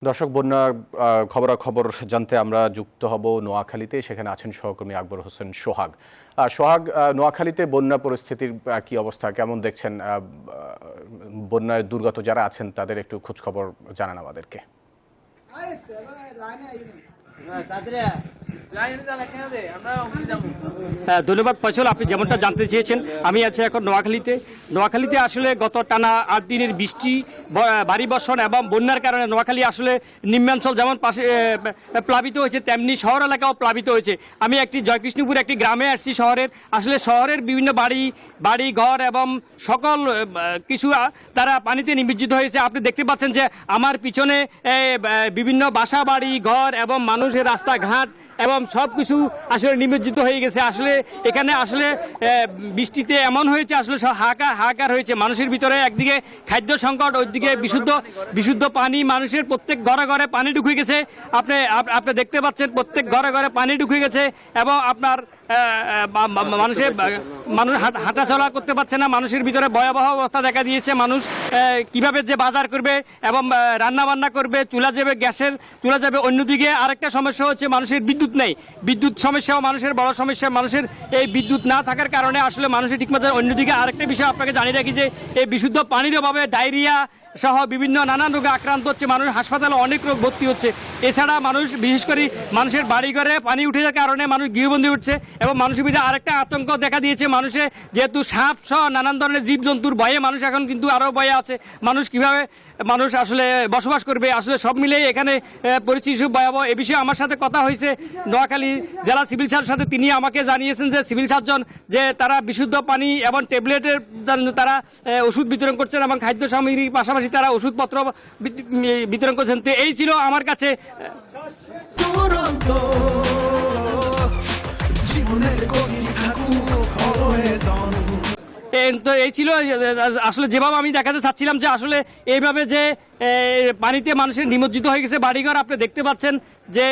দর্শক, বন্যার খবরাখবর জানতে আমরা যুক্ত হব নোয়াখালীতে। সেখানে আছেন সহকর্মী আকবর হোসেন সোহাগ। সোহাগ, নোয়াখালীতে বন্যা পরিস্থিতির কি অবস্থা, কেমন দেখছেন? বন্যায় দুর্গত যারা আছেন তাদের একটু খোঁজখবর জানান আমাদেরকে। ধন্যবাদ ফয়সল, আপনি যেমনটা জানতে চেয়েছেন। আমি আছি এখন নোয়াখালীতে আসলে গত টানা 8 দিনের বৃষ্টি, ভারী বর্ষণ এবং বন্যার কারণে নোয়াখালী আসলে নিম্নাঞ্চল যেমন পাশে প্লাবিত হয়েছে, তেমনি শহর এলাকাও প্লাবিত হয়েছে। আমি জয়কৃষ্ণপুর একটি গ্রামে আসছি। শহরের বিভিন্ন বাড়ি ঘর এবং সকল কিছু তারা পানিতে নিমজ্জিত হয়েছে। আপনি দেখতে পাচ্ছেন যে আমার পিছনে বিভিন্ন বাসা বাড়ি ঘর এবং মানুষের রাস্তাঘাট এবং সব কিছু আসলে নিমজ্জিত হয়ে গেছে। আসলে এখানে আসলে বৃষ্টিতে এমন হয়েছে, আসলে হাহাকার হয়েছে মানুষের ভিতরে। একদিকে খাদ্য সংকট, ওইদিকে বিশুদ্ধ পানি। মানুষের প্রত্যেক ঘরে ঘরে পানি ঢুকে গেছে। আপনি দেখতে পাচ্ছেন প্রত্যেক ঘরে ঘরে পানি ঢুকে গেছে এবং আপনার মানুষ হাঁটাচলা করতে পারছে না। মানুষের ভিতরে ভয়াবহ অবস্থা দেখা দিয়েছে। মানুষ কিভাবে যে বাজার করবে এবং রান্না বান্না করবে, চুলা যাবে। অন্যদিকে আরেকটা সমস্যা হচ্ছে মানুষের বিদ্যুৎ নেই। বিদ্যুৎ সমস্যাও মানুষের বড় সমস্যা। মানুষের এই বিদ্যুৎ না থাকার কারণে আসলে মানুষের ঠিকমতো। অন্যদিকে আরেকটা বিষয় আপনাকে জানিয়ে রাখি যে এই বিশুদ্ধ পানির অভাবে ডায়রিয়া সহ বিভিন্ন নানান রোগে আক্রান্ত হচ্ছে মানুষ। হাসপাতালে অনেক রোগ ভর্তি হচ্ছে। এছাড়া মানুষ, বিশেষ করে মানুষের বাড়িঘরে পানি উঠে যাওয়ার কারণে মানুষ গৃহবন্দী উঠছে এবং মানুষের ভিতরে আরেকটা আতঙ্ক দেখা দিয়েছে। মানুষের যেহেতু সাপ সহ নানান ধরনের জীবজন্তুর ভয়ে মানুষ এখন কিন্তু আরও ভয়ে আছে। মানুষ আসলে বসবাস করবে, আসলে সব মিলেই এখানে পরিস্থিতি খুব ভয়াবহ। এ বিষয়ে আমার সাথে কথা হয়েছে নোয়াখালী জেলা সিভিল সার্জন সাথে। তিনি আমাকে জানিয়েছেন যে সিভিল সার্জন যে তারা বিশুদ্ধ পানি এবং ট্যাবলেটের তারা ওষুধ বিতরণ করছেন এবং খাদ্য সামগ্রীর পাশাপাশি তারা ওষুধপত্র বিতরণ করছেন। তো এই ছিল আমার কাছে তো এই ছিল আসলে যেভাবে আমি দেখাতে চাচ্ছিলাম যে আসলে এইভাবে যে পানিতে মানুষের নিমজ্জিত হয়ে গেছে বাড়িঘর। আপনি দেখতে পাচ্ছেন যে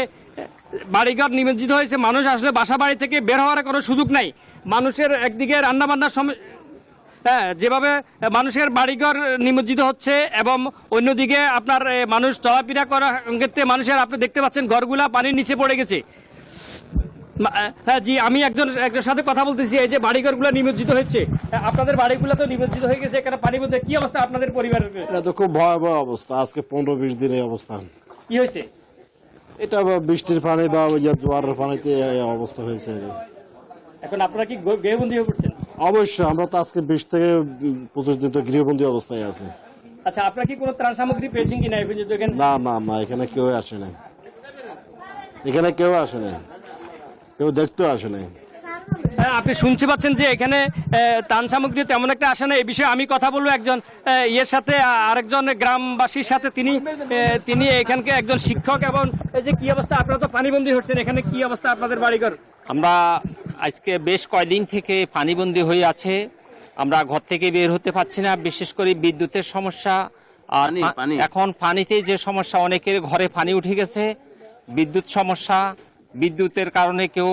বাড়িঘর নিমজ্জিত হয়েছে। মানুষ আসলে বাসা বাড়ি থেকে বের হওয়ার কোনো সুযোগ নাই। মানুষের একদিকে রান্নাবান্নার সময় যেভাবে মানুষের বাড়িঘর নিমজ্জিত হচ্ছে এবং অন্যদিকে আপনার মানুষ চলাফেরা করার ক্ষেত্রে মানুষের, আপনি দেখতে পাচ্ছেন ঘরগুলা পানির নিচে পড়ে গেছে। হ্যাঁ জি, আমি একজন সাথে কথা বলতেছি। এই যে বাড়িঘরগুলো নিমজ্জিত হচ্ছে, আপনাদের বাড়িগুলো তো নিমজ্জিত হয়ে গেছে। এখানে পানি বলতে কি অবস্থা আপনাদের পরিবারের? এটা তো খুব ভয়াবহ অবস্থা। আজকে 15-20 দিন এই অবস্থা। কি হয়েছে? এটা বৃষ্টির পানি বা জোয়ারের পানিতে এই অবস্থা হয়েছে। এখন আপনারা কি গৃহবন্দী হয়ে পড়ছেন? অবশ্যই, আমরা তো আজকে 20 থেকে 25 দিন তো গৃহবন্দী অবস্থায় আছি। আচ্ছা, আপনারা কি কোনো ত্রাণ সামগ্রী পেয়েছেন কিনা? না, এখানে কেউ আসে নাই। কেউ দেখতেও আসে নাই। হ্যাঁ, আপনি শুনতে পাচ্ছেন যে এখানে ত্রাণ সামগ্রী তেমন একটা আসে না। এই বিষয়ে আমি কথা বলবো একজন সাথে, আরেকজন গ্রামবাসীর সাথে। তিনি এখানকে একজন শিক্ষক। এবং এই যে কি অবস্থা, আপনারা তো পানিবন্দী হচ্ছেন, এখানে কি অবস্থা আপনাদের বাড়িঘর? আমরা আজকে বেশ কয়েকদিন থেকে পানিবন্দী হয়ে আছে। আমরা ঘর থেকে বের হতে পারছি না। বিশেষ করে বিদ্যুতের সমস্যা আর এখন পানিতে যে সমস্যা, অনেকের ঘরে পানি উঠে গেছে। বিদ্যুৎ সমস্যা, বিদ্যুতের কারণে কেউ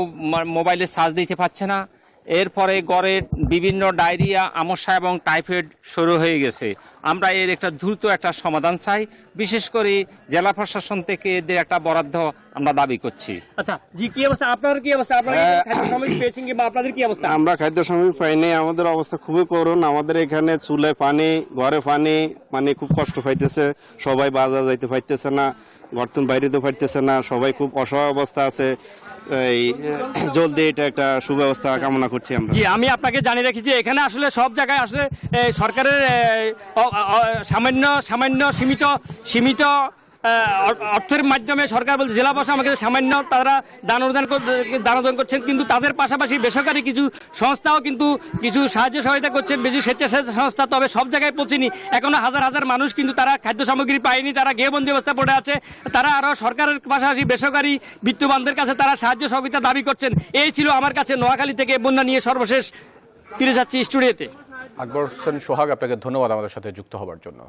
মোবাইলে চার্জ দিতে পারছে না। এরপরে গড়ের বিভিন্ন ডায়রিয়া, আমশা এবং টাইফয়েড শুরু হয়ে গেছে। আমরা এর একটা দ্রুত একটা সমাধান চাই। বিশেষ করে জেলা প্রশাসন থেকে এদের একটা বরাদ্দ আমরা দাবি করছি। আচ্ছা জি, কি অবস্থা আপনার? কি অবস্থা আপনারা খাদ্য সামগ্রী পেয়েছেন কিংবা আপনাদের কি অবস্থা? আমরা খাদ্য সামগ্রী পাইনি। আমাদের অবস্থা খুবই করুণ। আমাদের এখানে চুলায় পানি, ঘরে পানি খুব কষ্ট পাইতেছে। সবাই বাজার যাইতে পারতেছে না, বর্তমান বাইরে তো পারতেছে না। সবাই খুব অসহায় অবস্থা আছে। এই জলদি এটা একটা সুব্যবস্থা কামনা করছি আমরা। জি, আমি আপনাকে জানিয়ে রাখি যে এখানে আসলে সব জায়গায় আসলে সরকারের সামান্য সীমিত অর্থের মাধ্যমে সরকার বলছে জেলা প্রশাসন আমাকে সামান্য তারা দান অনুদান করছেন। কিন্তু তাদের পাশাপাশি বেসরকারি কিছু সংস্থাও কিন্তু কিছু সাহায্য সহায়তা করছেন, বেশি স্বেচ্ছাসেবী সংস্থা। তবে সব জায়গায় পৌঁছেনি। এখনো হাজার হাজার মানুষ কিন্তু তারা খাদ্য সামগ্রী পায়নি, তারা গৃহবন্দী অবস্থা পড়ে আছে। তারা আরও সরকারের পাশাপাশি বেসরকারি বিত্তবানদের কাছে তারা সাহায্য সহযোগিতা দাবি করছেন। এই ছিল আমার কাছে নোয়াখালী থেকে বন্যা নিয়ে সর্বশেষ। ফিরে যাচ্ছি স্টুডিওতে। আকবর হোসেন সোহাগ, আপনাকে ধন্যবাদ আমাদের সাথে যুক্ত হওয়ার জন্য।